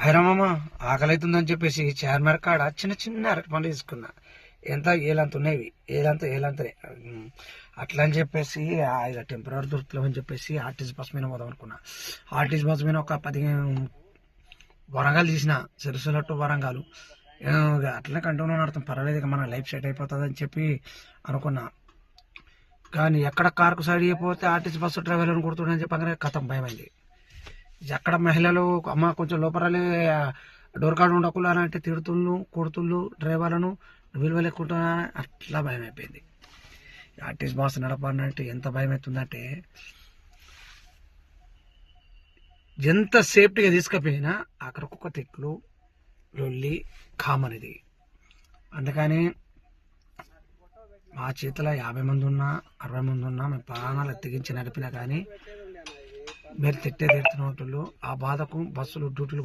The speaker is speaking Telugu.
హైరామమ్మ ఆకలి అవుతుందని చెప్పేసి చార్మినార్ కాడ చిన్న చిన్న అరటి పండ్లు తీసుకున్నా. ఎంత ఏలంత ఉన్నాయి, ఏలంతలే. అట్లా అని చెప్పేసి ఇక టెంపరీ దొరుకుతుందని చెప్పేసి ఆర్టీసీ బస్ మీద పోదాం అనుకున్నా. ఆర్టీసీ బస్ మీద ఒక 15 వరంగల్ తీసిన, సిరిసిల్ల టు వరంగల్. అట్లనే కంటిన్యూ నడతాం, పర్వాలేదు, ఇక మన లైఫ్ సెట్ అయిపోతుంది అని చెప్పి అనుకున్నా. కానీ ఎక్కడ కార్కు సైడ్ అయిపోతే ఆర్టీసీ బస్సు డ్రైవర్లను కొడుతుండని చెప్పగానే కథం భయమైంది. ఎక్కడ మహిళలు అమ్మ కొంచెం లోపలే డోర్ కార్డు ఉండకులు అని అంటే తిడుతుళ్ళు, కొడుతుళ్ళు డ్రైవర్లను, విలువ లేకుండా అట్లా భయం అయిపోయింది. ఆర్టీసీ బస్సు నడపాలంటే ఎంత భయం అవుతుందంటే, ఎంత సేఫ్టీగా తీసుకుపోయినా అక్కడికి ఒక తిట్లు, లొల్లి కామన్ ఇది. అందుకని మా చేతిలో 50 మంది ఉన్నా 60 మంది ఉన్నా మేము ప్రాణాలు తెగించి నడిపినా కానీ మీరు తిట్టే తీరుతున్న ఆ బాధకు బస్సులు డ్యూటీలు